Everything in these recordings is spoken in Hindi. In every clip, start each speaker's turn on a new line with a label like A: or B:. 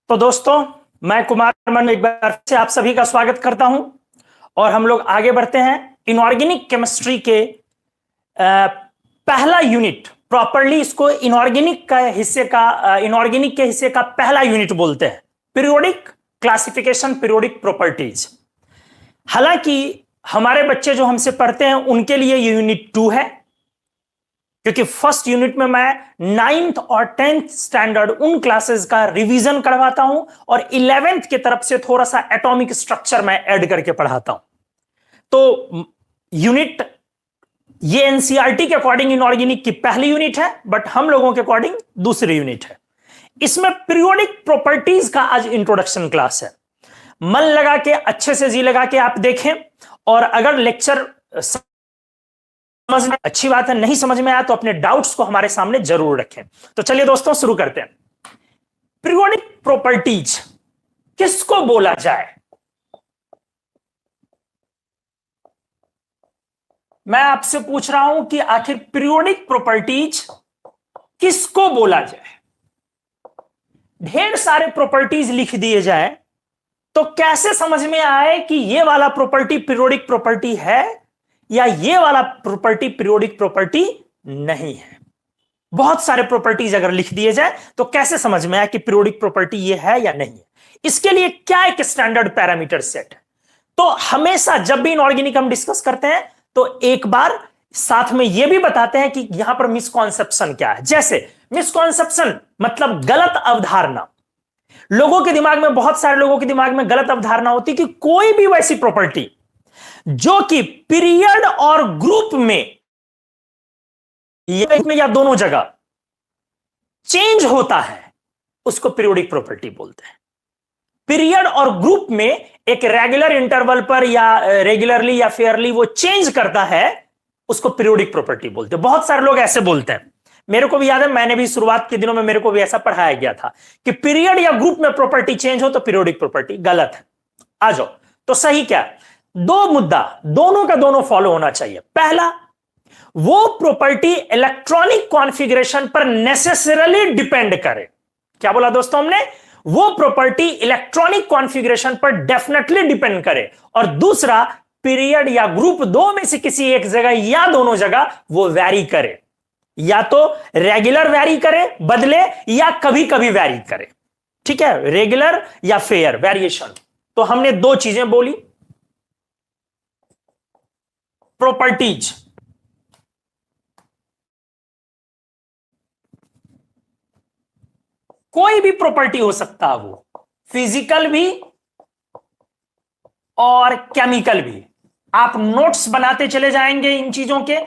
A: तो दोस्तों, मैं कुमार मन एक बार से आप सभी का स्वागत करता हूं और हम लोग आगे बढ़ते हैं। इनऑर्गेनिक केमिस्ट्री के पहला यूनिट, प्रॉपरली इसको इनऑर्गेनिक के हिस्से का पहला यूनिट बोलते हैं, पीरियोडिक क्लासिफिकेशन, पीरियोडिक प्रॉपर्टीज। हालांकि हमारे बच्चे जो हमसे पढ़ते हैं उनके लिए ये यूनिट 2 है, क्योंकि फर्स्ट यूनिट में मैं 9th और 10th स्टैंडर्ड उन क्लासेस का रिवीजन करवाता हूं और 11th की तरफ से थोड़ा सा एटॉमिक स्ट्रक्चर मैं ऐड करके पढ़ाता हूं। तो यूनिट ये एनसीईआरटी के अकॉर्डिंग इनऑर्गेनिक की पहली यूनिट है, बट हम लोगों के अकॉर्डिंग दूसरी यूनिट है। इसमें पीरियोडिक प्रॉपर्टीज का आज इंट्रोडक्शन क्लास है। मन लगा के, अच्छे से जी लगा के आप देखें, और अगर लेक्चर समझ में अच्छी बात है, नहीं समझ में आया तो अपने डाउट्स को हमारे सामने जरूर रखें। तो चलिए दोस्तों शुरू करते हैं। पीरियोडिक प्रॉपर्टीज किसको बोला जाए? मैं आपसे पूछ रहा हूं कि आखिर पीरियोडिक प्रॉपर्टीज किसको बोला जाए? ढेर सारे प्रॉपर्टीज लिख दिए जाए तो कैसे समझ में आए कि ये वाला प्रॉपर्टी पीरियोडिक प्रॉपर्टी है या ये वाला प्रॉपर्टी पीरियोडिक प्रॉपर्टी नहीं है? बहुत सारे प्रॉपर्टीज अगर लिख दिए जाए तो कैसे समझ में आए कि पीरियोडिक प्रॉपर्टी ये है या नहीं है? इसके लिए क्या एक स्टैंडर्ड पैरामीटर सेट है। तो हमेशा जब भी इनऑर्गेनिक हम डिस्कस करते हैं तो एक बार साथ में यह भी बताते हैं कि यहां पर मिसकॉन्सेप्शन क्या है। जैसे मिसकॉन्सेप्शन मतलब गलत अवधारणा। लोगों के दिमाग में, बहुत सारे लोगों के दिमाग में गलत अवधारणा होती है कि कोई भी वैसी प्रॉपर्टी जो कि पीरियड और ग्रुप में या दोनों जगह चेंज होता है उसको पीरियोडिक प्रॉपर्टी बोलते हैं। पीरियड और ग्रुप में एक रेगुलर इंटरवल पर या रेगुलरली या फेयरली वो चेंज करता है, उसको पीरियोडिक प्रॉपर्टी बोलते हैं। बहुत सारे लोग ऐसे बोलते हैं। मेरे को भी याद है, मैंने भी शुरुआत के दिनों में मेरे को भी ऐसा पढ़ाया गया था कि पीरियड या ग्रुप में प्रॉपर्टी चेंज हो तो पीरियोडिक प्रॉपर्टी। गलत है। आ जाओ, तो सही क्या है? दो मुद्दा दोनों का दोनों फॉलो होना चाहिए। पहला, वो प्रॉपर्टी इलेक्ट्रॉनिक कॉन्फ़िगरेशन पर नेसेसरली डिपेंड करे। क्या बोला दोस्तों हमने? वो प्रॉपर्टी इलेक्ट्रॉनिक कॉन्फ़िगरेशन पर डेफिनेटली डिपेंड करे। और दूसरा, पीरियड या ग्रुप दो में से किसी एक जगह या दोनों जगह वो वैरी करे, या तो रेगुलर वैरी करे, बदले, या कभी कभी वैरी करे। ठीक है, रेगुलर या फेयर वेरिएशन। तो हमने दो चीजें बोली। प्रॉपर्टीज, कोई भी प्रॉपर्टी हो सकता है, वो फिजिकल भी और केमिकल भी। आप नोट्स बनाते चले जाएंगे इन चीजों के।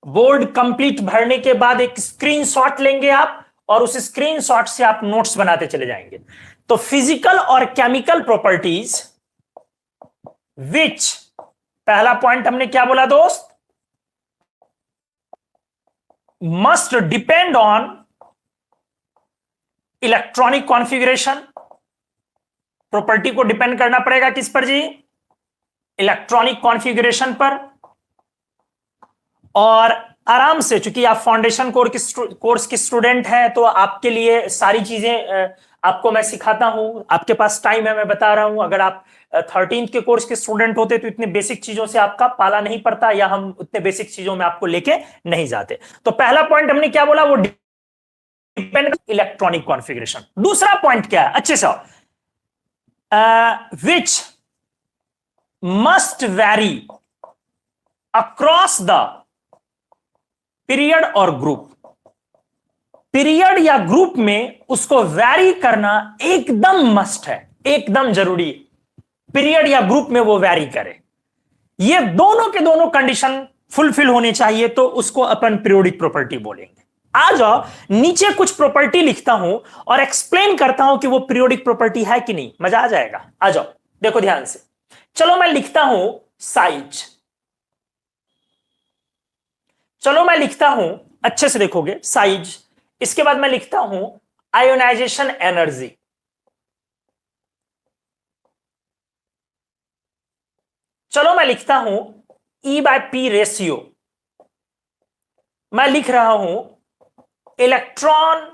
A: बोर्ड कंप्लीट भरने के बाद एक स्क्रीनशॉट लेंगे आप, और उस स्क्रीनशॉट से आप नोट्स बनाते चले जाएंगे। तो फिजिकल और केमिकल प्रॉपर्टीज विच, पहला पॉइंट हमने क्या बोला दोस्त? Must depend on electronic configuration. Property को डिपेंड करना पड़ेगा किस पर जी? इलेक्ट्रॉनिक कॉन्फ़िगरेशन पर। और आराम से, चूंकि आप फाउंडेशन कोर्स की स्टूडेंट हैं, तो आपके लिए सारी चीजें आपको मैं सिखाता हूं। आपके पास टाइम है, मैं बता रहा हूं। अगर आप 13th के कोर्स के स्टूडेंट होते तो इतने बेसिक चीजों से आपका पाला नहीं पड़ता, या हम उतने बेसिक चीजों में आपको लेके नहीं जाते। तो पहला पॉइंट हमने क्या बोला? वो डिपेंड इलेक्ट्रॉनिक कॉन्फ़िगरेशन। दूसरा पॉइंट क्या है? अच्छे से, which must vary across the period और ग्रुप। पीरियड या ग्रुप में उसको वैरी करना एकदम मस्ट है, एकदम जरूरी। पीरियड या ग्रुप में वो वैरी करे, ये दोनों के दोनों कंडीशन फुलफिल होने चाहिए, तो उसको अपन पीरियोडिक प्रॉपर्टी बोलेंगे। आ जाओ, नीचे कुछ प्रॉपर्टी लिखता हूं और एक्सप्लेन करता हूं कि वो पीरियोडिक प्रॉपर्टी है कि नहीं। मजा आ जाएगा। आ जाओ, देखो ध्यान से। चलो मैं लिखता हूं साइज। चलो मैं लिखता हूं, अच्छे से देखोगे, साइज। इसके बाद मैं लिखता हूं आयोनाइजेशन एनर्जी। चलो मैं लिखता हूं E/P रेशियो। मैं लिख रहा हूं इलेक्ट्रॉन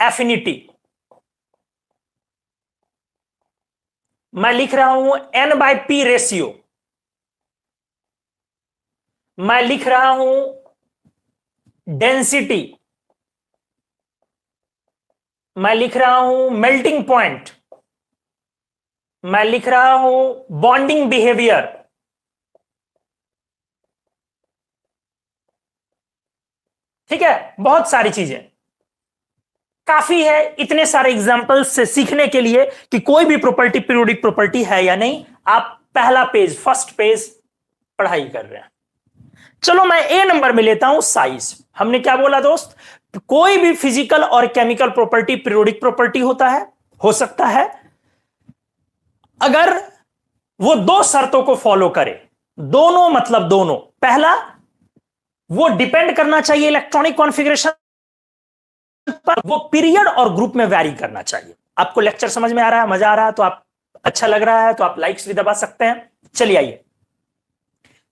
A: एफिनिटी, मैं लिख रहा हूं N/P रेशियो, मैं लिख रहा हूं डेंसिटी, मैं लिख रहा हूं मेल्टिंग पॉइंट, मैं लिख रहा हूं बॉन्डिंग बिहेवियर, ठीक है, बहुत सारी चीजें काफी है इतने सारे एग्जांपल्स से सीखने के लिए कि कोई भी प्रॉपर्टी पीरियोडिक प्रॉपर्टी है या नहीं। आप पहला पेज, फर्स्ट पेज पढ़ाई कर रहे हैं। चलो मैं ए नंबर में लेता हूं साइज। हमने क्या बोला दोस्त, कोई भी फिजिकल और केमिकल प्रॉपर्टी पीरियोडिक प्रॉपर्टी होता है, हो सकता है अगर वो दो शर्तों को फॉलो करे। दोनों मतलब दोनों, पहला वो डिपेंड करना चाहिए इलेक्ट्रॉनिक कॉन्फ़िगरेशन पर, वो पीरियड और ग्रुप में वैरी करना चाहिए। आपको लेक्चर समझ में आ रहा है, मजा आ रहा है तो आप, अच्छा लग रहा है तो आप लाइक्स भी दबा सकते हैं। चलिए आइए,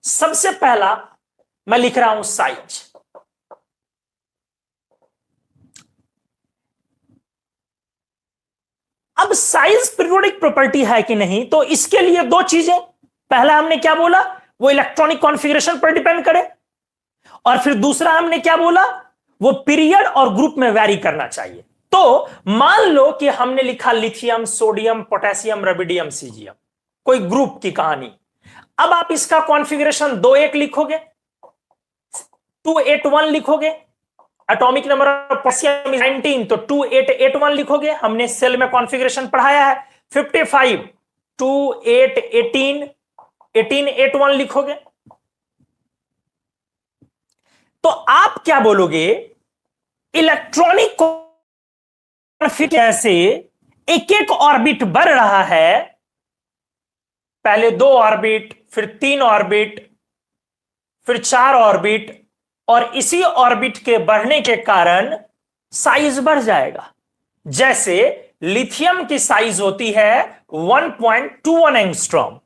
A: सबसे पहला मैं लिख रहा हूं साइज। अब साइज पीरियोडिक प्रॉपर्टी है कि नहीं, तो इसके लिए दो चीजें, पहला हमने क्या बोला, वो इलेक्ट्रॉनिक कॉन्फ़िगरेशन पर डिपेंड करे, और फिर दूसरा हमने क्या बोला, वो पीरियड और ग्रुप में वैरी करना चाहिए। तो मान लो कि हमने लिखा लिथियम, सोडियम, पोटेशियम, रबिडियम, सीजियम, कोई ग्रुप की कहानी। अब आप इसका कॉन्फ़िगरेशन 2-1 लिखोगे, 2-8-1 लिखोगे, एटॉमिक नंबर ऑफ पोटेशियम 19 तो 2-8-8-1 लिखोगे। हमने सेल में कॉन्फ़िगरेशन पढ़ाया है। 55 2-8-18 18-8-1 लिखोगे। तो आप क्या बोलोगे, इलेक्ट्रॉनिक कॉन्फ़िगरेशन से एक एक ऑर्बिट बढ़ रहा है, पहले 2 ऑर्बिट, फिर 3 ऑर्बिट, फिर 4 ऑर्बिट, और इसी ऑर्बिट के बढ़ने के कारण साइज बढ़ जाएगा। जैसे लिथियम की साइज होती है 1.21 एंगस्ट्रॉम,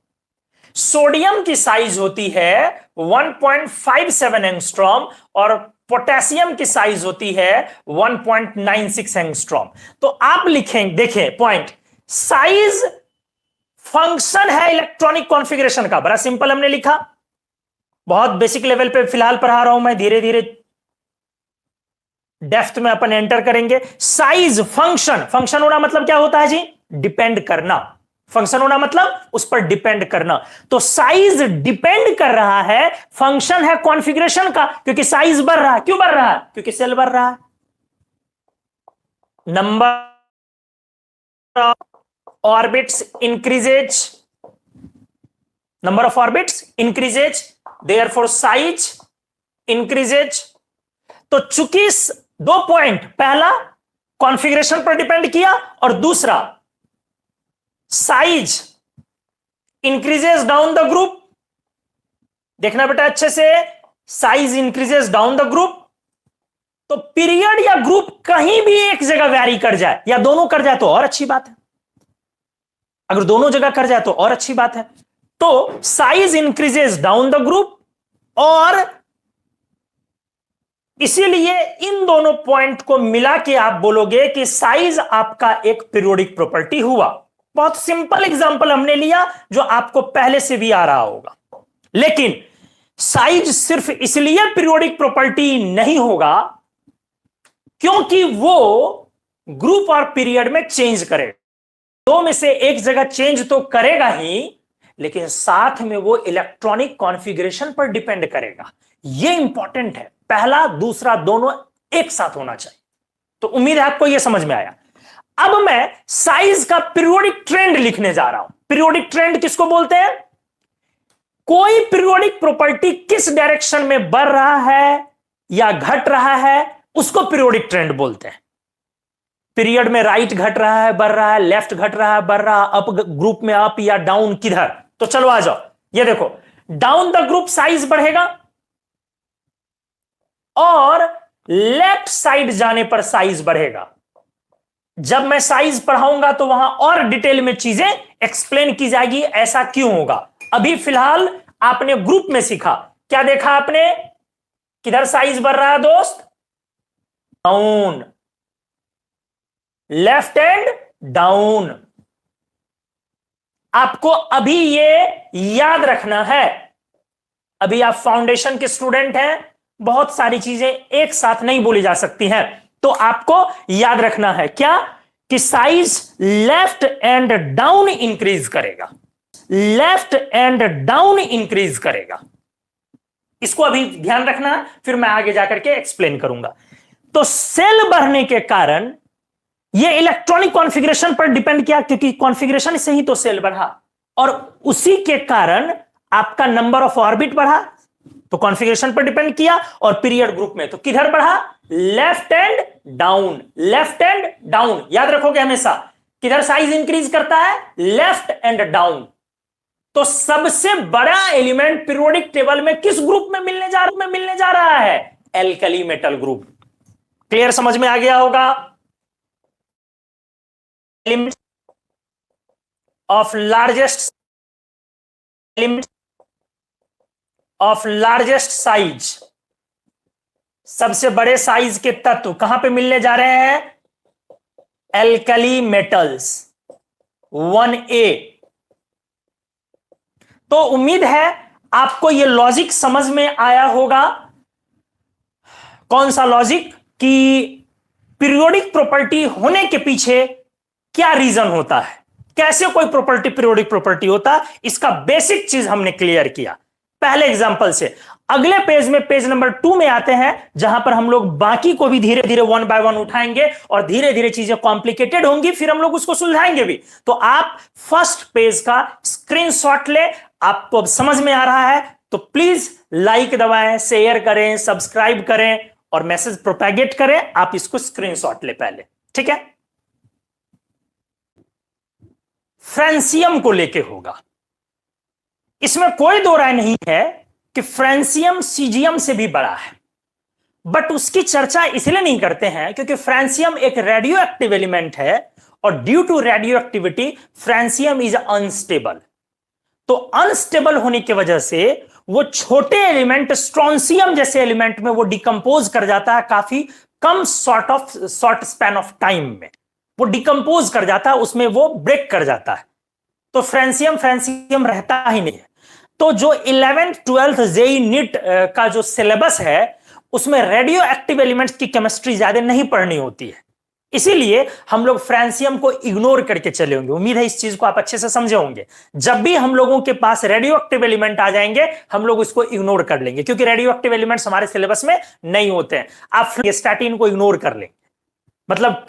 A: सोडियम की साइज होती है 1.57 एंगस्ट्रॉम, और पोटेशियम की साइज होती है 1.96 एंगस्ट्रॉम। तो आप लिखें, देखें पॉइंट, साइज फंक्शन है इलेक्ट्रॉनिक कॉन्फ़िगरेशन का। बड़ा सिंपल हमने लिखा, बहुत बेसिक लेवल पे फिलहाल पढ़ा रहा हूं मैं, धीरे धीरे डेप्थ में अपन एंटर करेंगे। साइज फंक्शन, फंक्शन होना मतलब क्या होता है जी, डिपेंड करना। फंक्शन होना मतलब उस पर डिपेंड करना। तो साइज डिपेंड कर रहा है, फंक्शन है कॉन्फ़िगरेशन का, क्योंकि साइज बढ़ रहा है। क्यों बढ़ रहा है, क्योंकि सेल बढ़ रहा है। Number of orbits increases, number of orbits increases, therefore size increases. तो चूंकि 2 पॉइंट, पहला कॉन्फ़िगरेशन पर डिपेंड किया, और दूसरा size increases down the group. देखना बेटा अच्छे से, size increases down the group. तो पीरियड या ग्रुप कहीं भी एक जगह वैरी कर जाए, या दोनों कर जाए तो और अच्छी बात है। अगर दोनों जगह कर जाए तो और अच्छी बात है। तो size increases down the group, और इसीलिए इन दोनों पॉइंट को मिला के आप बोलोगे कि साइज आपका एक पीरियोडिक प्रॉपर्टी हुआ। बहुत सिंपल एग्जांपल हमने लिया जो आपको पहले से भी आ रहा होगा। लेकिन साइज सिर्फ इसलिए पीरियोडिक प्रॉपर्टी नहीं होगा क्योंकि वो ग्रुप और पीरियड में चेंज करेगा। दो में से एक जगह चेंज तो करेगा ही, लेकिन साथ में वो इलेक्ट्रॉनिक कॉन्फ़िगरेशन पर डिपेंड करेगा। ये इंपॉर्टेंट है, पहला दूसरा दोनों एक साथ होना चाहिए। तो उम्मीद है आपको यह समझ में आया। अब मैं साइज का पीरियोडिक ट्रेंड लिखने जा रहा हूं। पीरियोडिक ट्रेंड किसको बोलते हैं, कोई पीरियोडिक प्रॉपर्टी किस डायरेक्शन में बढ़ रहा है या घट रहा है, उसको पीरियोडिक ट्रेंड बोलते हैं। पीरियड में राइट घट रहा है, बढ़ रहा है, लेफ्ट घट रहा है, बढ़ रहा है, अप ग्रुप में अप या डाउन किधर। तो चलो आ जाओ, ये देखो, डाउन द ग्रुप साइज बढ़ेगा, और लेफ्ट साइड जाने पर साइज बढ़ेगा। जब मैं साइज पढ़ाऊंगा तो वहां और डिटेल में चीजें एक्सप्लेन की जाएगी, ऐसा क्यों होगा। अभी फिलहाल आपने ग्रुप में सीखा, क्या देखा आपने, किधर साइज बढ़ रहा है दोस्त, डाउन। Left and down. आपको अभी ये याद रखना है। अभी आप फाउंडेशन के स्टूडेंट हैं, बहुत सारी चीजें एक साथ नहीं बोली जा सकती हैं, तो आपको याद रखना है क्या कि size left and down increase करेगा, लेफ्ट एंड डाउन इंक्रीज करेगा। इसको अभी ध्यान रखना, फिर मैं आगे जाकर के एक्सप्लेन करूंगा। तो सेल बढ़ने के कारण यह इलेक्ट्रॉनिक कॉन्फ़िगरेशन पर डिपेंड किया, क्योंकि कॉन्फ़िगरेशन से ही तो सेल बढ़ा, और उसी के कारण आपका नंबर ऑफ ऑर्बिट बढ़ा, तो कॉन्फ़िगरेशन पर डिपेंड किया। और पीरियड ग्रुप में तो किधर बढ़ा, left and down, left and down. याद रखोगे हमेशा, किधर साइज इंक्रीज करता है, लेफ्ट एंड डाउन। तो सबसे बड़ा एलिमेंट पीरियोडिक टेबल में किस ग्रुप में मिलने जा रहा है, एल्कली मेटल ग्रुप। क्लियर, समझ में आ गया होगा। एलिमेंट ऑफ लार्जेस्ट साइज, सबसे बड़े साइज के तत्व कहां पे मिलने जा रहे हैं, एल्कली मेटल्स 1A। तो उम्मीद है आपको यह लॉजिक समझ में आया होगा। कौन सा लॉजिक, कि पीरियोडिक प्रॉपर्टी होने के पीछे क्या रीजन होता है, कैसे कोई प्रॉपर्टी पीरियोडिक प्रॉपर्टी होता, इसका बेसिक चीज हमने क्लियर किया पहले एग्जांपल से। अगले पेज में, पेज नंबर 2 में आते हैं, जहां पर हम लोग बाकी को भी धीरे धीरे 1 बाय 1 उठाएंगे, और धीरे धीरे चीजें कॉम्प्लिकेटेड होंगी, फिर हम लोग उसको सुलझाएंगे भी। तो आप फर्स्ट पेज का स्क्रीनशॉट ले, आपको अब समझ में आ रहा है तो प्लीज लाइक दबाएं, शेयर करें, सब्सक्राइब करें और मैसेज प्रोपेगेट करें। आप इसको स्क्रीनशॉट ले पहले, ठीक है। फ्रांसियम को लेके होगा, इसमें कोई दो राय नहीं है कि फ्रांसियम सीजियम से भी बड़ा है, बट उसकी चर्चा इसलिए नहीं करते हैं क्योंकि फ्रांसियम एक रेडियो एक्टिव एलिमेंट है, और due to radioactivity francium is unstable. तो अनस्टेबल होने की वजह से वो छोटे एलिमेंट स्ट्रोंसियम जैसे एलिमेंट में वो डिकंपोज कर जाता है, काफी कम शॉर्ट स्पैन ऑफ टाइम में वो डिकंपोज कर जाता है, उसमें वो ब्रेक कर जाता है। तो फ्रांसियम रहता ही नहीं है। तो जो 11th 12th जेई नीट का जो सिलेबस है, उसमें रेडियो एक्टिव एलिमेंट्स की केमिस्ट्री ज्यादा नहीं पढ़नी होती है, इसीलिए हम लोग फ्रांसियम को इग्नोर करके चले होंगे। उम्मीद है इस चीज को आप अच्छे से समझे होंगे। जब भी हम लोगों के पास रेडियो एक्टिव एलिमेंट आ जाएंगे, हम लोग उसको इग्नोर कर लेंगे, क्योंकि रेडियो एक्टिव एलिमेंट्स हमारे सिलेबस में नहीं होते हैं। आप स्टैटिन को इग्नोर कर लेंगे, मतलब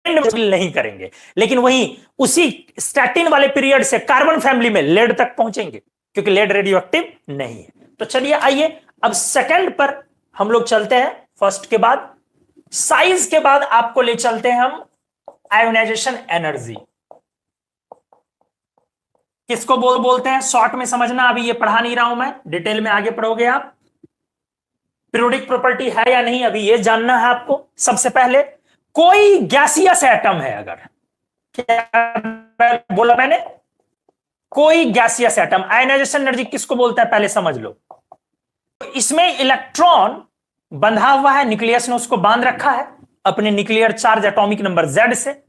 A: नहीं करेंगे, लेकिन वहीं उसी स्टैटिन वाले पीरियड से कार्बन फैमिली में लेड तक पहुंचेंगे, क्योंकि लेड रेडियो एक्टिव नहीं है। तो चलिए आइए अब सेकंड पर हम लोग चलते हैं। फर्स्ट के बाद, साइज के बाद आपको ले चलते हैं हम आयोनाइजेशन एनर्जी। किसको बोलते हैं, शॉर्ट में समझना, अभी ये पढ़ा नहीं रहा हूं मैं, डिटेल में आगे पढ़ोगे आप। पीरियोडिक प्रॉपर्टी है या नहीं, अभी ये जानना है आपको। सबसे पहले, कोई गैसियस एटम है, अगर क्या बोला मैंने, कोई गैसियस एटम, आयोनाइजेशन एनर्जी किसको बोलता है पहले समझ लो। इसमें इलेक्ट्रॉन बंधा हुआ है, न्यूक्लियस ने उसको बांध रखा है अपने nuclear charge atomic number Z से।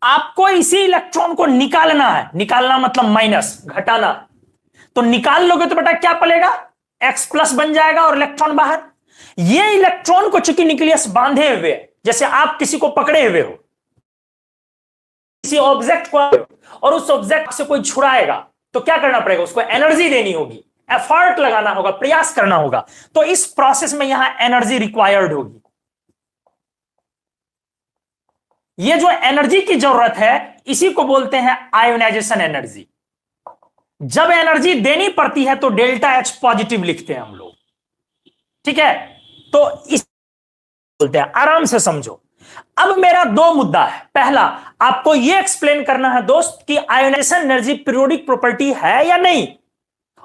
A: आपको इसी इलेक्ट्रॉन को निकालना है, निकालना मतलब माइनस, घटाना। तो निकाल लोगे तो बेटा क्या पड़ेगा, X+ बन जाएगा और इलेक्ट्रॉन बाहर। ये इलेक्ट्रॉन को चूंकि न्यूक्लियस बांधे हुए, जैसे आप किसी को पकड़े हुए हो, किसी ऑब्जेक्ट को, और उस ऑब्जेक्ट से कोई छुड़ाएगा, तो क्या करना पड़ेगा, उसको एनर्जी देनी होगी, एफर्ट लगाना होगा, प्रयास करना होगा। तो इस प्रोसेस में यहां एनर्जी रिक्वायर्ड होगी। ये जो एनर्जी की जरूरत है, इसी को बोलते हैं आयोनाइजेशन एनर्जी। जब एनर्जी देनी पड़ती है तो ΔH पॉजिटिव लिखते हैं हम लोग, ठीक है। तो इस बोलते हैं, आराम से समझो। अब मेरा दो मुद्दा है। पहला, आपको यह एक्सप्लेन करना है दोस्त कि आयोनाइजेशन एनर्जी पीरियोडिक प्रॉपर्टी है या नहीं,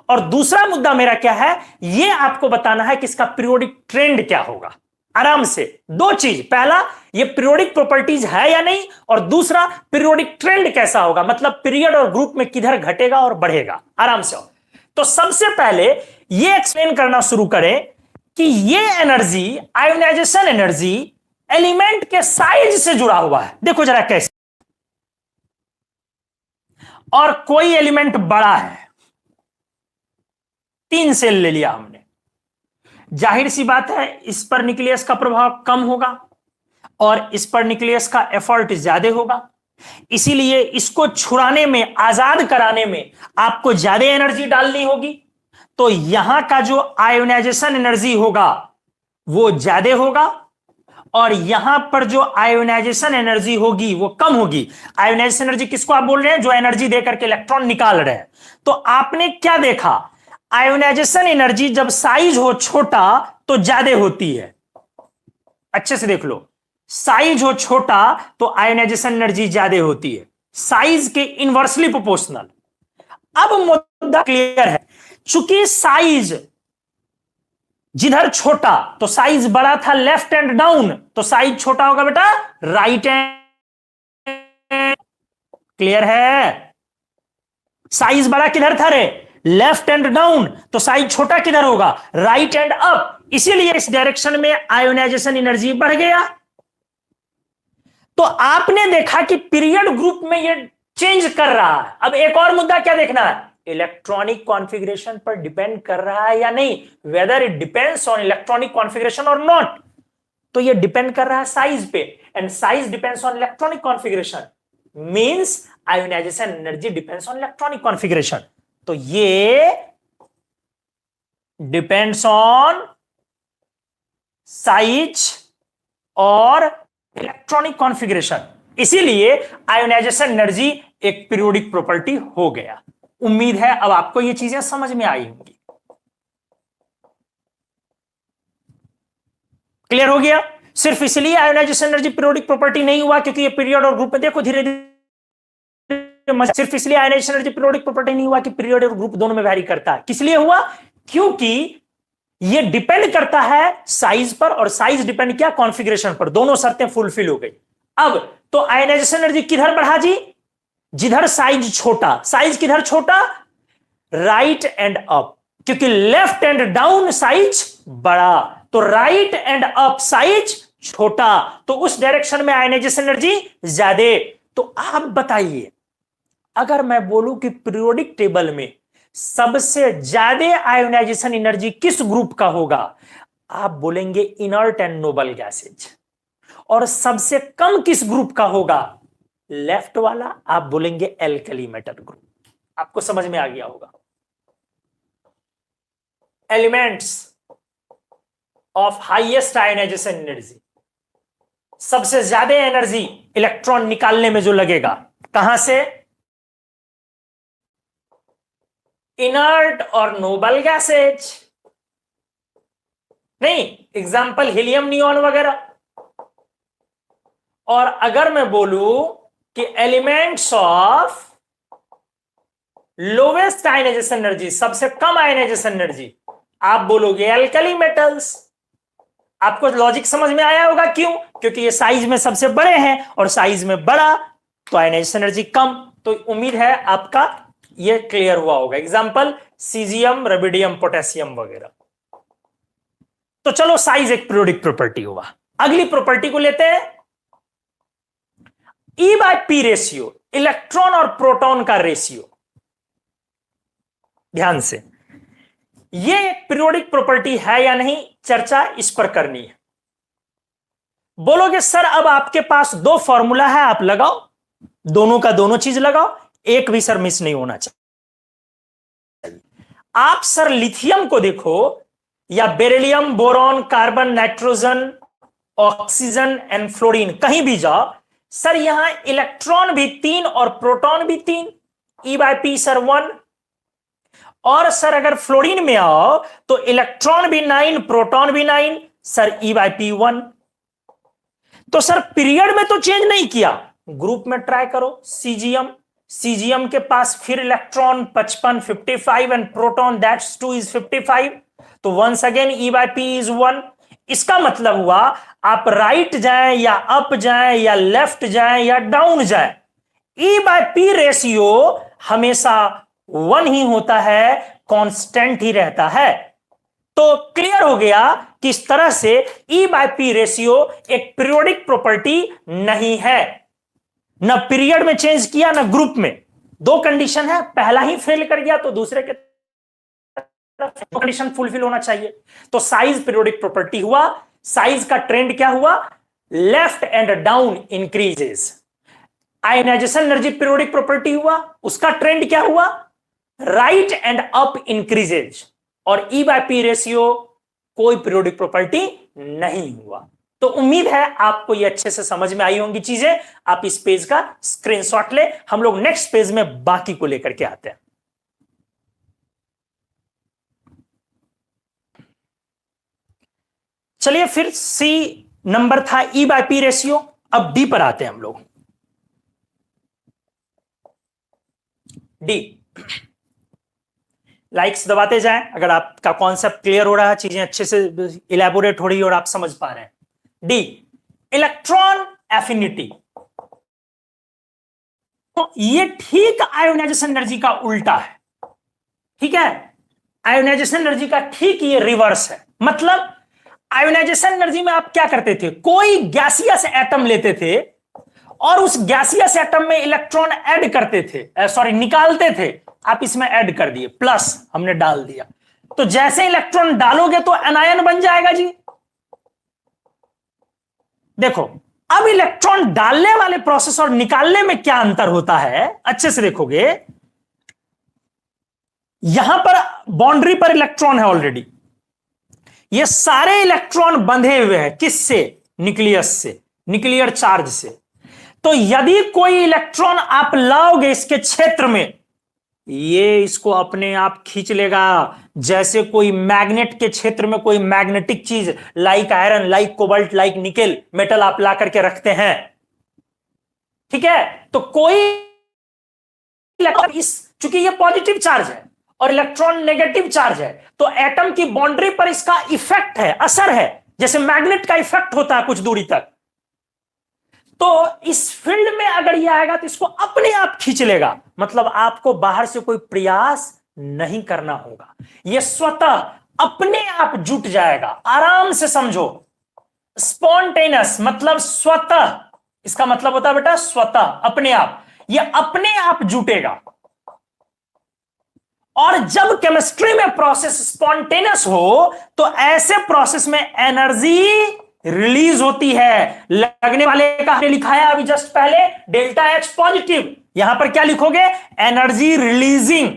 A: और दूसरा मुद्दा मेरा क्या है, यह आपको बताना है कि इसका पीरियोडिक ट्रेंड क्या होगा। आराम से दो चीज, पहला ये पीरियोडिक प्रॉपर्टीज है या नहीं, और दूसरा पीरियोडिक ट्रेंड कैसा होगा, मतलब पीरियड और ग्रुप में किधर घटेगा और बढ़ेगा। आराम से। तो सबसे पहले ये एक्सप्लेन करना शुरू करें कि ये एनर्जी, आयोनाइजेशन एनर्जी, एलिमेंट के साइज से जुड़ा हुआ है। देखो जरा कैसे, और कोई एलिमेंट बड़ा है, 3 सेल ले लिया हमने, जाहिर सी बात है इस पर न्यूक्लियस का प्रभाव कम होगा और इस पर न्यूक्लियस का एफर्ट ज्यादा होगा, इसीलिए इसको छुड़ाने में, आजाद कराने में आपको ज्यादा एनर्जी डालनी होगी। तो यहां का जो आयोनाइजेशन एनर्जी होगा वो ज्यादा होगा और यहां पर जो आयोनाइजेशन एनर्जी होगी वो कम होगी। आयोनाइजेशन एनर्जी किसको आप बोल रहे हैं? जो एनर्जी देकर के इलेक्ट्रॉन निकाल रहे हैं। तो आपने क्या देखा, आयोनाइजेशन एनर्जी जब साइज हो छोटा तो ज्यादा होती है। अच्छे से देख लो, साइज हो छोटा तो आयोनाइजेशन एनर्जी ज्यादा होती है, साइज के इनवर्सली प्रोपोर्शनल। अब मुद्दा क्लियर है, चूंकि साइज जिधर छोटा तो साइज बड़ा था लेफ्ट एंड डाउन, तो साइज छोटा होगा बेटा राइट एंड। क्लियर है? साइज बड़ा किधर था रे? लेफ्ट एंड डाउन, तो साइज छोटा किधर होगा? Right and up. इसीलिए इस डायरेक्शन में आयोनाइजेशन एनर्जी बढ़ गया। तो आपने देखा कि पीरियड ग्रुप में ये चेंज कर रहा है। अब एक और मुद्दा क्या देखना है, इलेक्ट्रॉनिक कॉन्फ़िगरेशन पर डिपेंड कर रहा है या नहीं, whether it depends on electronic configuration और नॉट। तो ये डिपेंड कर रहा है साइज पे, and size depends on electronic configuration, means ionisation energy depends on electronic configuration. तो ये डिपेंड्स ऑन साइज और इलेक्ट्रॉनिक कॉन्फ़िगरेशन, इसीलिए आयोनाइजेशन एनर्जी एक पीरियोडिक प्रॉपर्टी हो गया। उम्मीद है अब आपको ये चीजें समझ में आई होंगी। क्लियर हो गया? सिर्फ इसलिए आयोनाइजेशन एनर्जी पीरियोडिक प्रॉपर्टी नहीं हुआ क्योंकि ये पीरियड और ग्रुप में, देखो धीरे धीरे, सिर्फ इसलिए आयोनाइजेशन एनर्जी पीरियोडिक प्रॉपर्टी नहीं हुआ कि पीरियड और ग्रुप दोनों में वैरी करता है। किस लिए हुआ? क्योंकि ये डिपेंड करता है साइज पर, और साइज डिपेंड किया कॉन्फ़िगरेशन पर, दोनों शर्तें फुलफिल हो गई। अब तो आयोनाइजेशन एनर्जी किधर बढ़ा जी? जिधर साइज छोटा। साइज किधर छोटा? राइट एंड अप, क्योंकि लेफ्ट एंड डाउन साइज बड़ा, तो राइट एंड अप साइज छोटा, तो उस डायरेक्शन में आयोनाइजेशन एनर्जी ज्यादा। तो आप बताइए, अगर मैं बोलूं कि पीरियोडिक टेबल में सबसे ज्यादा आयोनाइजेशन एनर्जी किस ग्रुप का होगा, आप बोलेंगे इनर्ट एंड नोबल गैसेज। और सबसे कम किस ग्रुप का होगा? लेफ्ट वाला, आप बोलेंगे एल्कली मेटल ग्रुप। आपको समझ में आ गया होगा। Elements of highest ionisation energy, सबसे ज्यादा एनर्जी इलेक्ट्रॉन निकालने में जो लगेगा, कहां से? इनर्ट और नोबल गैसेज। नहीं, एग्जाम्पल हीलियम नियॉन वगैरह। और अगर मैं बोलूं कि elements of lowest ionisation energy, सबसे कम आयोनाइजेशन एनर्जी, आप बोलोगे एल्कली मेटल्स। आपको लॉजिक समझ में आया होगा। क्यों? क्योंकि ये साइज में सबसे बड़े हैं और साइज में बड़ा तो आयोनाइजेशन एनर्जी कम। तो उम्मीद है आपका ये क्लियर हुआ होगा। एग्जांपल सीजियम, रबिडियम, पोटेशियम वगैरह। तो चलो, साइज एक पीरियोडिक प्रॉपर्टी हुआ। अगली प्रॉपर्टी को लेते हैं, E by P ratio, electron और प्रोटॉन का रेशियो। ध्यान से, ये एक पीरियोडिक प्रॉपर्टी है या नहीं, चर्चा इस पर करनी है। बोलोगे सर अब आपके पास 2 फॉर्मूला है, आप लगाओ, दोनों का दोनों चीज लगाओ, एक भी सर मिस नहीं होना चाहिए। आप सर लिथियम को देखो, या beryllium, boron, carbon, nitrogen, oxygen and fluorine, कहीं भी जाओ सर, यहां इलेक्ट्रॉन भी 3 और प्रोटॉन भी 3, E बाय पी सर 1। और सर अगर फ्लोरीन में आओ तो इलेक्ट्रॉन भी 9, प्रोटॉन भी 9, सर E बाय पी 1। तो सर पीरियड में तो चेंज नहीं किया, ग्रुप में ट्राई करो। सीजियम के पास फिर electron 55, 55 and proton that's 2 is 55, तो once again E by P is 1। इसका मतलब हुआ आप राइट जाएं या अप जाएं या लेफ्ट जाएं या डाउन जाएं, E बाय पी रेशियो हमेशा 1 ही होता है, कांस्टेंट ही रहता है। तो क्लियर हो गया कि इस तरह से E बाय P रेशियो एक पीरियोडिक प्रॉपर्टी नहीं है, ना पीरियड में चेंज किया ना ग्रुप में। दो कंडीशन है, पहला ही फेल कर गया तो दूसरे के कंडीशन फुलफिल होना चाहिए। तो साइज पीरियोडिक प्रॉपर्टी हुआ, साइज का ट्रेंड क्या हुआ, left and down increases. Ionisation energy periodic property हुआ, उसका ट्रेंड क्या हुआ, राइट एंड अप इंक्रीजेज। और E बाय P रेशियो कोई पीरियोडिक प्रॉपर्टी नहीं हुआ। तो उम्मीद है आपको ये अच्छे से समझ में आई होंगी चीजें। आप इस पेज का स्क्रीनशॉट ले, हम लोग नेक्स्ट पेज में बाकी को लेकर के आते हैं। चलिए फिर C नंबर था E बाय P रेशियो। अब D पर आते हैं हम लोग। D, लाइक्स दबाते जाएं अगर आपका कॉन्सेप्ट क्लियर हो रहा है, चीजें अच्छे से इलेबोरेट हो रही है और आप समझ पा रहे हैं। D, electron affinity. तो ये ठीक आयोनाइजेशन एनर्जी का उल्टा है, ठीक है। आयोनाइजेशन एनर्जी का ठीक ये रिवर्स है। मतलब आयोनाइजेशन एनर्जी में आप क्या करते थे, कोई गैसियस एटम लेते थे और उस गैसियस एटम में इलेक्ट्रॉन ऐड करते थे, सॉरी निकालते थे। आप इसमें ऐड कर दिए, प्लस हमने डाल दिया, तो जैसे इलेक्ट्रॉन डालोगे तो एनायन बन जाएगा जी। देखो अब इलेक्ट्रॉन डालने वाले प्रोसेस और निकालने में क्या अंतर होता है, अच्छे से देखोगे। यहां पर बाउंड्री पर इलेक्ट्रॉन है ऑलरेडी, ये सारे इलेक्ट्रॉन बंधे हुए हैं किससे, न्यूक्लियस से, न्यूक्लियर चार्ज से। तो यदि कोई इलेक्ट्रॉन आप लाओगे इसके क्षेत्र में, ये इसको अपने आप खींच लेगा। जैसे कोई मैग्नेट के क्षेत्र में कोई मैग्नेटिक चीज like iron, like cobalt, like nickel metal आप ला करके रखते हैं, ठीक है। तो कोई इस, चूंकि ये पॉजिटिव चार्ज है और इलेक्ट्रॉन नेगेटिव चार्ज है, तो एटम की बाउंड्री पर इसका इफेक्ट है, असर है, जैसे मैग्नेट का इफेक्ट होता है कुछ दूरी तक। तो इस फील्ड में अगर ये आएगा तो इसको अपने आप खींच लेगा। मतलब आपको बाहर से कोई प्रयास नहीं करना होगा, ये स्वतः अपने आप जुट जाएगा। आराम से समझो, स्पॉन्टेनियस मतलब स्वतः, इसका मतलब होता है बेटा स्वतः, अपने आप, ये अपने आप जुटेगा। और जब केमिस्ट्री में प्रोसेस स्पॉन्टेनियस हो तो ऐसे प्रोसेस में एनर्जी रिलीज होती है। लगने वाले का हमने लिखा है अभी जस्ट पहले, डेल्टा H पॉजिटिव, यहां पर क्या लिखोगे, energy releasing,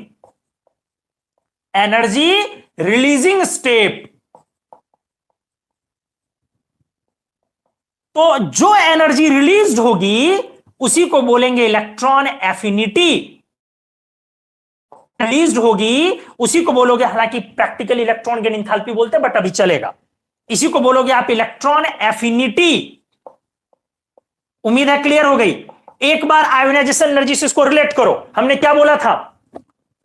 A: energy releasing step. तो जो एनर्जी रिलीज होगी उसी को बोलेंगे इलेक्ट्रॉन एफिनिटी। रिलीज होगी उसी को बोलोगे, हालांकि प्रैक्टिकल इलेक्ट्रॉन गेन एंथैल्पी बोलते हैं बट अभी चलेगा, इसी को बोलोगे आप इलेक्ट्रॉन एफिनिटी। उम्मीद है क्लियर हो गई। एक बार आयोनाइजेशन एनर्जी से इसको रिलेट करो। हमने क्या बोला था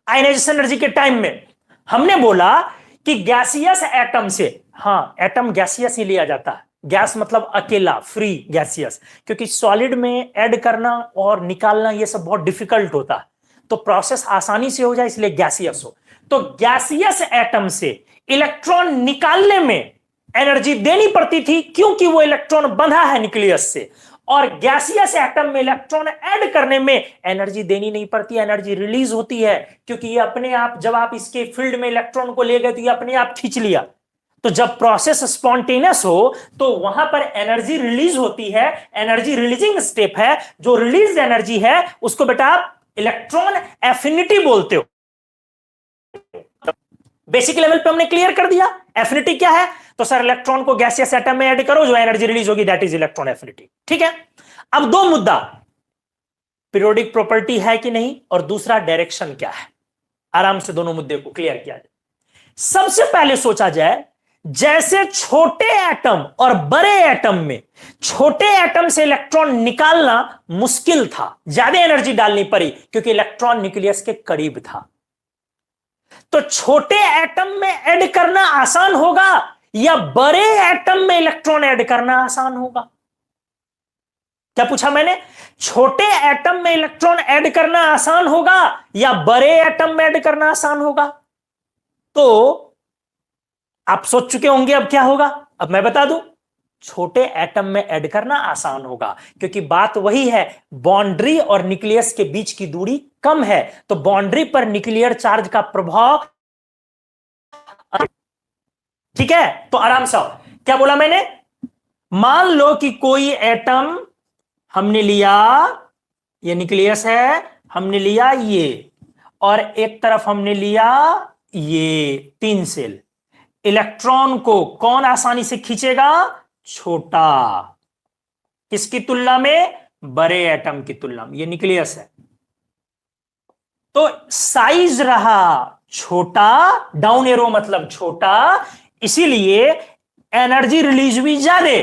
A: आयोनाइजेशन एनर्जी के टाइम में, हमने बोला कि गैसियस एटम से, हां एटम गैसियस ही लिया जाता है, गैस मतलब अकेला फ्री गैसियस, क्योंकि सॉलिड में ऐड करना और निकालना ये सब बहुत डिफिकल्ट होता है, तो प्रोसेस आसानी से हो जाए इसलिए गैसियस हो। तो गैसियस एटम से इलेक्ट्रॉन निकालने में एनर्जी देनी पड़ती थी क्योंकि वो इलेक्ट्रॉन बंधा है न्यूक्लियस से, और गैसियस एटम में इलेक्ट्रॉन ऐड करने में एनर्जी देनी नहीं पड़ती, एनर्जी रिलीज होती है क्योंकि ये अपने आप, जब आप इसके फील्ड में इलेक्ट्रॉन को ले गए तो ये अपने आप खींच लिया। तो जब प्रोसेस स्पॉन्टेनियस हो तो वहां पर एनर्जी रिलीज होती है, एनर्जी रिलीजिंग स्टेप है। जो रिलीज एनर्जी है उसको बेटा आप इलेक्ट्रॉन एफिनिटी बोलते हो। बेसिक लेवल पे हमने क्लियर कर दिया एफिनिटी क्या है। तो सर इलेक्ट्रॉन को गैसियस एटम में ऐड करो, जो एनर्जी रिलीज होगी दैट इज इलेक्ट्रॉन एफिनिटी, ठीक है। अब दो मुद्दा, पीरियोडिक प्रॉपर्टी है कि नहीं, और दूसरा डायरेक्शन क्या है। आराम से दोनों मुद्दे को क्लियर किया जाए। सबसे पहले सोचा जाए, जैसे छोटे एटम और बड़े एटम में, छोटे एटम से इलेक्ट्रॉन निकालना मुश्किल था, ज्यादा एनर्जी डालनी पड़ी क्योंकि इलेक्ट्रॉन न्यूक्लियस के करीब था। तो छोटे एटम में ऐड करना आसान होगा या बड़े एटम में इलेक्ट्रॉन ऐड करना आसान होगा। क्या पूछा मैंने, छोटे एटम में इलेक्ट्रॉन ऐड करना आसान होगा या बड़े एटम में ऐड करना आसान होगा। तो आप सोच चुके होंगे अब क्या होगा, अब मैं बता दूं। छोटे एटम में ऐड करना आसान होगा, क्योंकि बात वही है, बाउंड्री और न्यूक्लियस के बीच की दूरी कम है, तो बाउंड्री पर न्यूक्लियर चार्ज का प्रभाव, ठीक है। तो आराम से आओ, क्या बोला मैंने, मान लो कि कोई एटम हमने लिया, ये न्यूक्लियस है, हमने लिया ये, और एक तरफ हमने लिया ये 3 सेल। इलेक्ट्रॉन को कौन आसानी से खींचेगा, छोटा, किसकी तुलना में, बड़े एटम की तुलना में। ये न्यूक्लियस है, तो साइज रहा छोटा, डाउन एरो मतलब छोटा, इसीलिए एनर्जी रिलीज भी ज्यादा।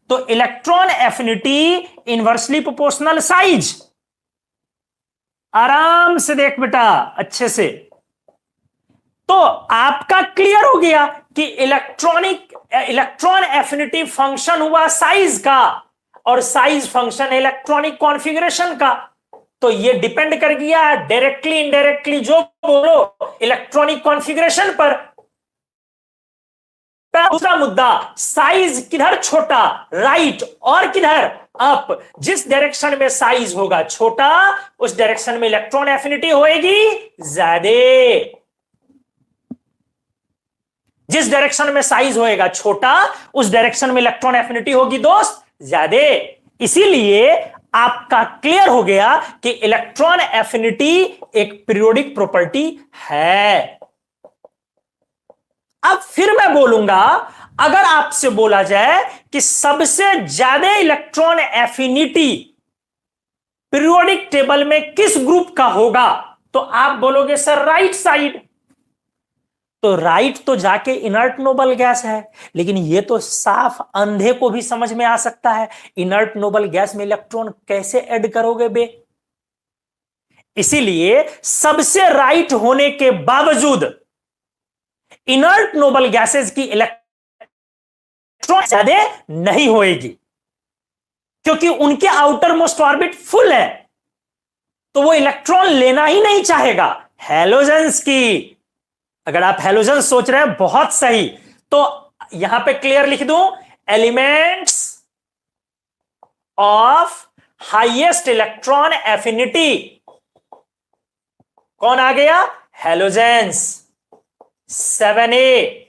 A: तो electron affinity inversely proportional size. आराम से देख बेटा, अच्छे से। तो आपका क्लियर हो गया कि इलेक्ट्रॉन एफिनिटी फंक्शन हुआ साइज का, और साइज फंक्शन इलेक्ट्रॉनिक कॉन्फ़िगरेशन का। तो ये डिपेंड कर गया डायरेक्टली इनडायरेक्टली, जो बोलो, इलेक्ट्रॉनिक कॉन्फ़िगरेशन पर। दूसरा मुद्दा, साइज किधर छोटा, राइट, और किधर अप। जिस डायरेक्शन में साइज होगा छोटा, उस डायरेक्शन में इलेक्ट्रॉन एफिनिटी होएगी ज्यादा। जिस डायरेक्शन में साइज होएगा छोटा, उस डायरेक्शन में इलेक्ट्रॉन एफिनिटी होगी दोस्त ज्यादा। इसीलिए आपका क्लियर हो गया कि इलेक्ट्रॉन एफिनिटी एक पीरियोडिक प्रॉपर्टी है। अब फिर मैं बोलूंगा, अगर आपसे बोला जाए कि सबसे ज्यादा इलेक्ट्रॉन एफिनिटी पीरियोडिक टेबल में किस ग्रुप का होगा, तो आप बोलोगे सर राइट साइड। तो राइट तो जाके इनर्ट नोबल गैस है, लेकिन यह तो साफ अंधे को भी समझ में आ सकता है, इनर्ट नोबल गैस में इलेक्ट्रॉन कैसे ऐड करोगे बे। इसीलिए सबसे राइट होने के बावजूद इनर्ट नोबल गैसेस की इलेक्ट्रॉन ज्यादा नहीं होएगी, क्योंकि उनके आउटर मोस्ट ऑर्बिट फुल है, तो वो इलेक्ट्रॉन लेना ही नहीं चाहेगा। हैलोजेंस की, अगर आप हैलोजन सोच रहे हैं, बहुत सही, तो यहां पे क्लियर लिख दूं, elements of highest electron affinity, कौन आ गया, हैलोजेंस 7a।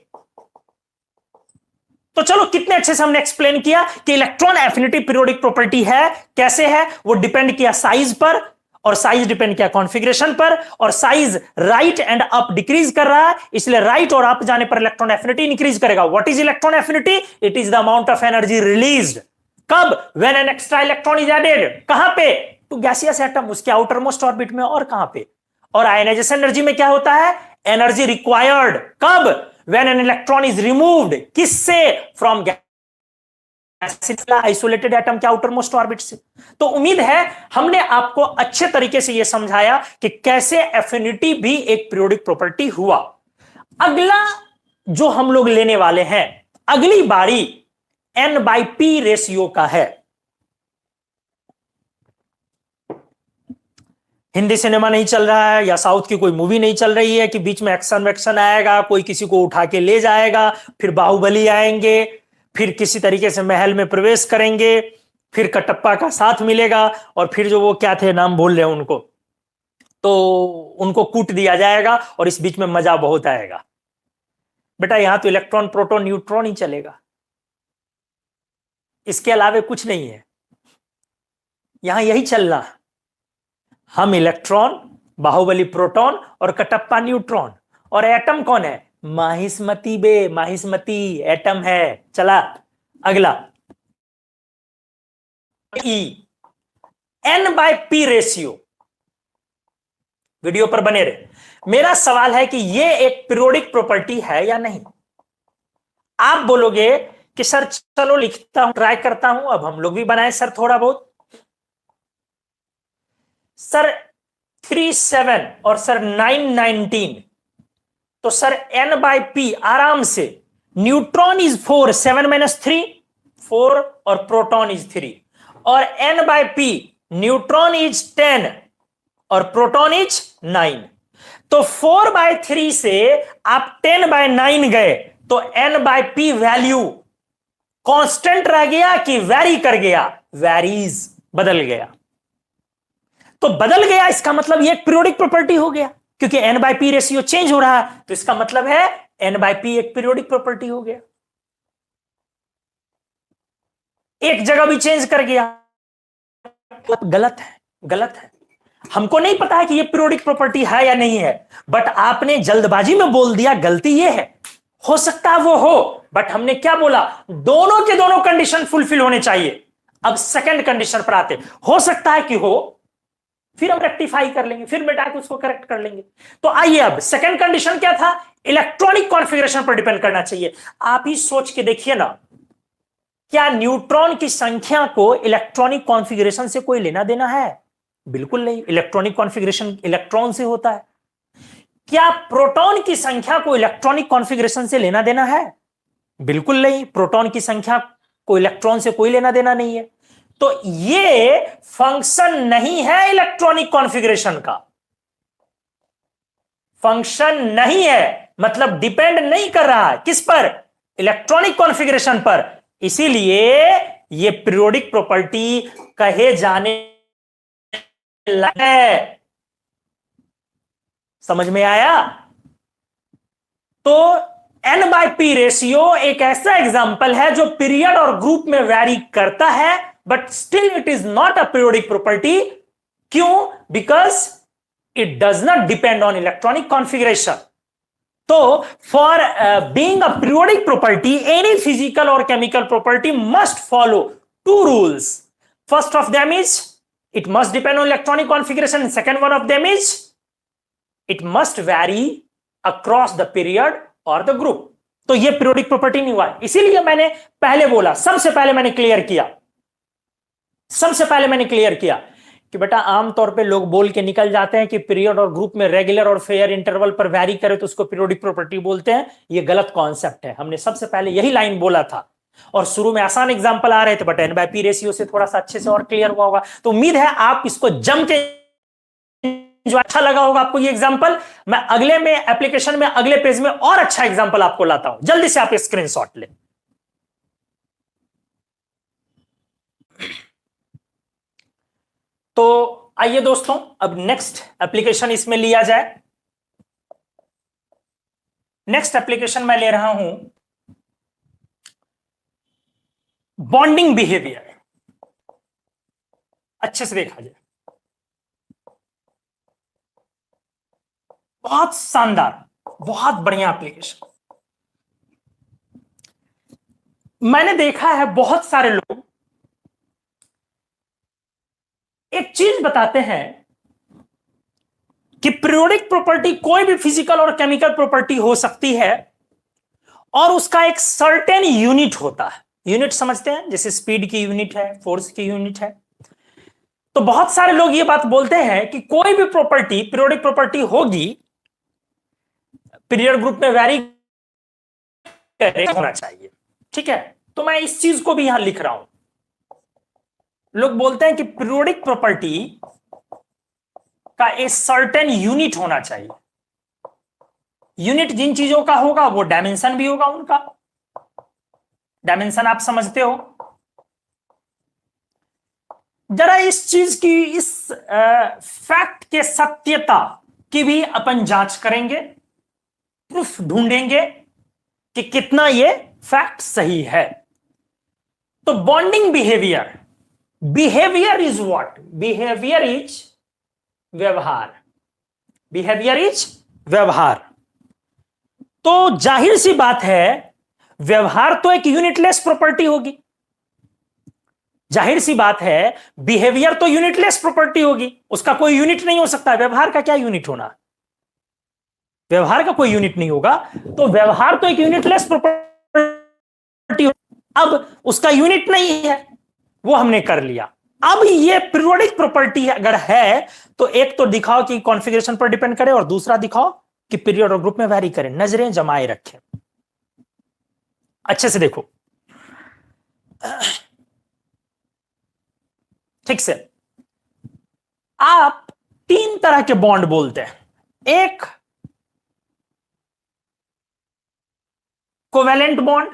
A: तो चलो, कितने अच्छे से हमने एक्सप्लेन किया कि इलेक्ट्रॉन एफिनिटी पीरियोडिक प्रॉपर्टी है। कैसे है, वो डिपेंड किया साइज पर, और साइज डिपेंड किया कॉन्फ़िगरेशन पर, और size right and up decrease कर रहा है, इसलिए राइट और अप जाने पर इलेक्ट्रॉन एफिनिटी इंक्रीज करेगा। What is electron affinity, it is the amount of energy released, कब, when an extra electron is added, कहां पे, टू गैसियस एटम, उसके आउटर मोस्ट ऑर्बिट में, और कहां पे, और आयनाइजेशन एनर्जी में क्या होता है, एनर्जी रिक्वायर्ड, कब, when an electron is removed, किससे, फ्रॉम आइसोलेटेड एटम के आउटर मोस्ट ऑर्बिट से। तो उम्मीद है हमने आपको अच्छे तरीके से यह समझाया कि कैसे एफिनिटी भी एक पीरियोडिक प्रॉपर्टी हुआ। अगला जो हम लोग लेने वाले हैं, अगली बारी N/P रेशियो का है। हिंदी सिनेमा नहीं चल रहा है, या साउथ की कोई मूवी नहीं चल रही है कि बीच में एक्शन वैक्शन आएगा, कोई किसी को उठा के ले जाएगा, फिर बाहुबली आएंगे, फिर किसी तरीके से महल में प्रवेश करेंगे, फिर कटप्पा का साथ मिलेगा, और फिर जो वो क्या थे, नाम भूल रहे हैं उनको, तो उनको कूट दिया जाएगा, और इस बीच में मजा बहुत आएगा। बेटा यहां तो इलेक्ट्रॉन प्रोटॉन न्यूट्रॉन ही चलेगा, इसके अलावा कुछ नहीं है, यहां यही चलना। हम इलेक्ट्रॉन, बाहुबली प्रोटॉन, और कटप्पा न्यूट्रॉन, और एटम कौन है, माहिस्मती बे, माहिस्मती एटम है। चला अगला, E, N/P रेशियो। वीडियो पर बने रहे। मेरा सवाल है कि यह एक पीरियोडिक प्रॉपर्टी है या नहीं। आप बोलोगे कि सर चलो लिखता हूं, ट्राई करता हूं, अब हम लोग भी बनाए सर थोड़ा बहुत। सर 37 और सर 919, तो सर N/P आराम से, न्यूट्रॉन इज 4, 7 - 3 4, और प्रोटॉन इज 3, और N/P न्यूट्रॉन इज 10 और प्रोटॉन इज 9। तो 4/3 से आप 10/9 गए, तो N/P वैल्यू कांस्टेंट रह गया कि वैरी कर गया? वैरीज, बदल गया। तो बदल गया इसका मतलब ये एक पीरियोडिक प्रॉपर्टी हो गया, क्योंकि N/P रेशियो चेंज हो रहा है, तो इसका मतलब है N/P एक पीरियोडिक प्रॉपर्टी हो गया। एक जगह भी चेंज कर गया, गलत है, गलत है। हमको नहीं पता है कि ये पीरियोडिक प्रॉपर्टी है या नहीं है, बट आपने जल्दबाजी में बोल दिया, गलती ये है। हो सकता है वो हो, बट हमने क्या बोला? दोनों के दोनों कंडीशन फुलफिल होने चाहिए। अब सेकंड कंडीशन पर आते, हो सकता है कि हो, फिर हम रेक्टिफाई कर लेंगे, फिर बेटा के उसको करेक्ट कर लेंगे। तो आइए, अब सेकंड कंडीशन क्या था? इलेक्ट्रॉनिक कॉन्फ़िगरेशन पर डिपेंड करना चाहिए। आप ही सोच के देखिए ना, क्या न्यूट्रॉन की संख्या को इलेक्ट्रॉनिक कॉन्फ़िगरेशन से कोई लेना देना है? बिल्कुल नहीं। इलेक्ट्रॉनिक कॉन्फ़िगरेशन इलेक्ट्रॉन से होता है। क्या प्रोटॉन की संख्या को इलेक्ट्रॉनिक कॉन्फ़िगरेशन से लेना देना है? बिल्कुल नहीं। प्रोटॉन की संख्या को इलेक्ट्रॉन से कोई लेना देना नहीं है। तो ये फंक्शन नहीं है इलेक्ट्रॉनिक कॉन्फ़िगरेशन का, फंक्शन नहीं है, मतलब डिपेंड नहीं कर रहा है किस पर? इलेक्ट्रॉनिक कॉन्फ़िगरेशन पर। इसीलिए ये पीरियोडिक प्रॉपर्टी कहे जाने है। समझ में आया? तो N/P रेशियो एक ऐसा एग्जांपल है जो पीरियड और ग्रुप में वैरी करता है, but still it is not a periodic property. क्यों? Because it does not depend on electronic configuration. तो for being a periodic property, any physical और chemical property must follow two rules. First of them is it must depend on electronic configuration, and second one of them is it must vary across the period or the group. तो ये पीरियोडिक प्रॉपर्टी नहीं हुआ। इसीलिए मैंने पहले बोला, सबसे पहले मैंने क्लियर किया कि बेटा आमतौर पे लोग बोल के निकल जाते हैं कि पीरियड और ग्रुप में रेगुलर और फेयर इंटरवल पर वैरी करे तो उसको पीरियोडिक प्रॉपर्टी बोलते हैं। ये गलत कॉन्सेप्ट है। हमने सबसे पहले यही लाइन बोला था, और शुरू में आसान एग्जांपल आ रहे थे, बट N/P रेशियो से थोड़ा सा अच्छे से और क्लियर हुआ होगा। तो उम्मीद है आप इसको जम के, जो अच्छा लगा होगा आपको ये एग्जांपल, मैं अगले में एप्लीकेशन में अगले पेज में और अच्छा एग्जांपल आपको लाता हूं। जल्दी से आप स्क्रीनशॉट ले। तो आइए दोस्तों, अब नेक्स्ट एप्लीकेशन इसमें लिया जाए। नेक्स्ट एप्लीकेशन मैं ले रहा हूं बॉन्डिंग बिहेवियर। अच्छे से देखा जाए, बहुत शानदार, बहुत बढ़िया एप्लीकेशन। मैंने देखा है बहुत सारे लोग एक चीज बताते हैं कि पीरियोडिक प्रॉपर्टी कोई भी फिजिकल और केमिकल प्रॉपर्टी हो सकती है, और उसका एक सर्टेन यूनिट होता है। यूनिट समझते हैं, जैसे स्पीड की यूनिट है, फोर्स की यूनिट है। तो बहुत सारे लोग ये बात बोलते हैं कि कोई भी प्रॉपर्टी पीरियोडिक प्रॉपर्टी होगी, पीरियड ग्रुप में वैरी होना चाहिए। ठीक है, तो मैं इस चीज को भी यहां लिख रहा हूं। लोग बोलते हैं कि पीरियोडिक प्रॉपर्टी का एक सर्टेन यूनिट होना चाहिए। यूनिट जिन चीजों का होगा वो डायमेंशन भी होगा उनका। डायमेंशन आप समझते हो। जरा इस चीज की, इस फैक्ट के सत्यता की भी अपन जांच करेंगे, प्रूफ ढूंढेंगे कि कितना ये फैक्ट सही है। तो bonding behaviour, behaviour is what? Behaviour is व्यवहार। बिहेवियर इज व्यवहार। तो जाहिर सी बात है, व्यवहार तो एक यूनिटलेस प्रॉपर्टी होगी। जाहिर सी बात है, बिहेवियर तो यूनिटलेस प्रॉपर्टी होगी, उसका कोई यूनिट नहीं हो सकता। व्यवहार का क्या यूनिट होना? व्यवहार का कोई यूनिट नहीं होगा। तो व्यवहार तो एक यूनिटलेस प्रॉपर्टी, अब उसका यूनिट नहीं है, वो हमने कर लिया। अब ये पीरियोडिक प्रॉपर्टी अगर है, तो एक तो दिखाओ कि कॉन्फ़िगरेशन पर डिपेंड करे, और दूसरा दिखाओ कि पीरियड और ग्रुप में वैरी करें। नजरें जमाए रखें, अच्छे से देखो। ठीक से, आप तीन तरह के बॉन्ड बोलते हैं। एक कोवेलेंट बॉन्ड,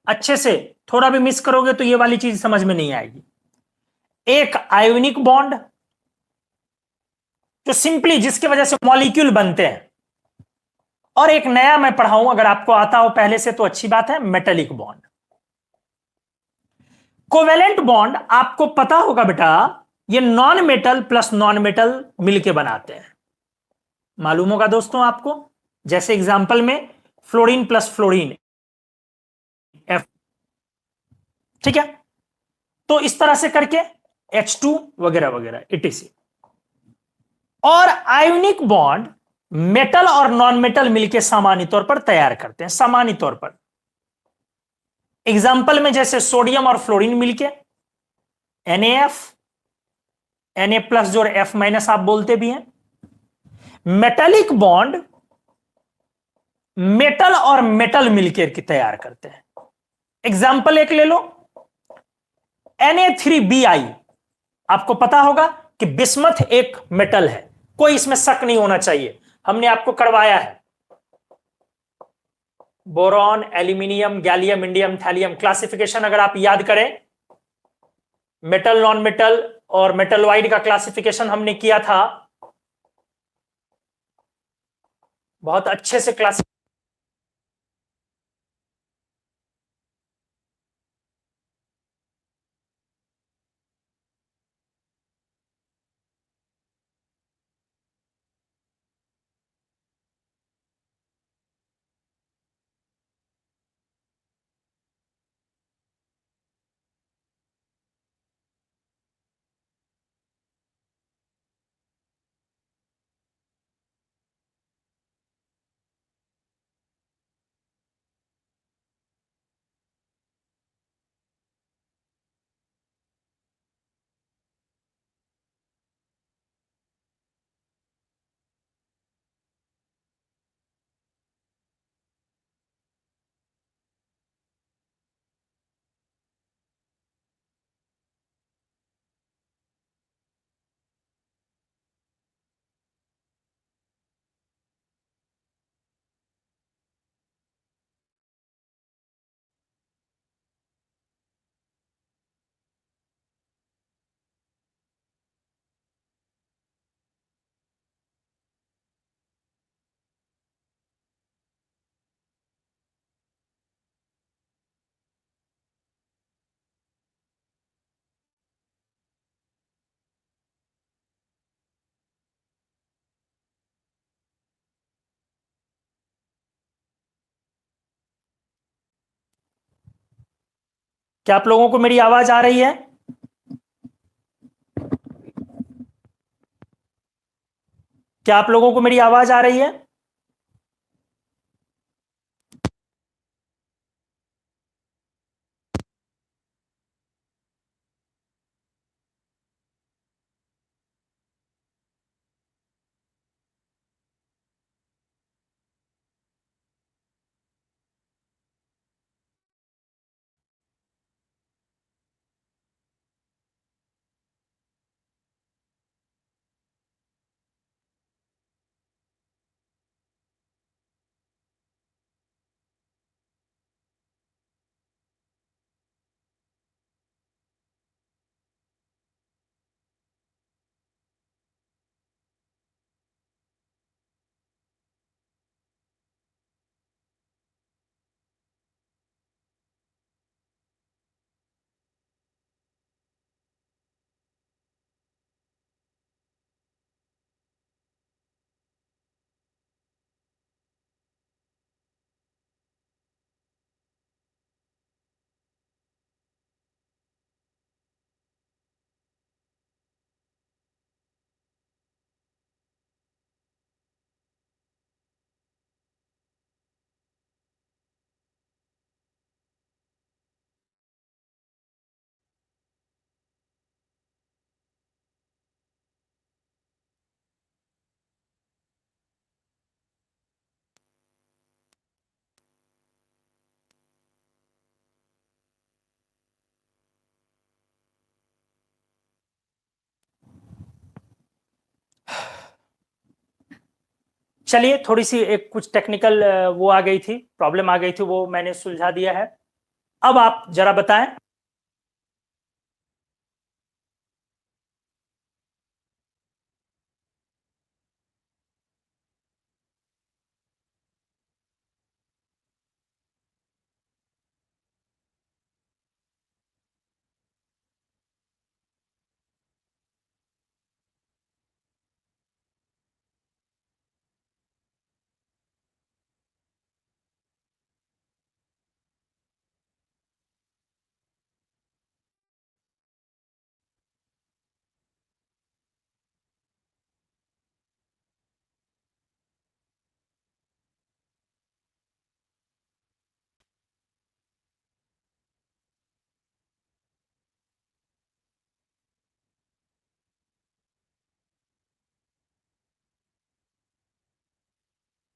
A: अच्छे से थोड़ा भी मिस करोगे तो ये वाली चीज समझ में नहीं आएगी। एक आयोनिक बॉन्ड, जो सिंपली जिसकी वजह से मॉलिक्यूल बनते हैं। और एक नया मैं पढ़ाऊं, अगर आपको आता हो पहले से तो अच्छी बात है, मेटेलिक बॉन्ड। कोवेलेंट बॉन्ड आपको पता होगा बेटा, ये non metal plus non metal मिलके बनाते हैं, मालूम होगा दोस्तों आपको। जैसे एग्जांपल में फ्लोरीन प्लस फ्लोरीन, एफ, ठीक है। तो इस तरह से करके H2 वगैरह वगैरह इटीसी। और आयोनिक बॉन्ड मेटल और नॉन मेटल मिलके सामान्य तौर पर तैयार करते हैं, सामान्य तौर पर। एग्जाम्पल में जैसे सोडियम और फ्लोरीन मिलके NaF, Na प्लस जो F माइनस आप बोलते भी हैं। मेटेलिक बॉन्ड मेटल और मेटल मिलकर के तैयार करते हैं। एग्जाम्पल एक ले लो, Na3Bi। आपको पता होगा कि बिस्मथ एक मेटल है, कोई इसमें शक नहीं होना चाहिए, हमने आपको करवाया है। Boron, aluminium, gallium, indium, thallium, classification अगर आप याद करें, मेटल नॉन मेटल और मेटलवाइड का क्लासिफिकेशन हमने किया था, बहुत अच्छे से क्लास। क्या आप लोगों को मेरी आवाज आ रही है? क्या आप लोगों को मेरी आवाज आ रही है? चलिए, थोड़ी सी एक कुछ टेक्निकल वो आ गई थी, प्रॉब्लम आ गई थी, वो मैंने सुलझा दिया है। अब आप जरा बताएं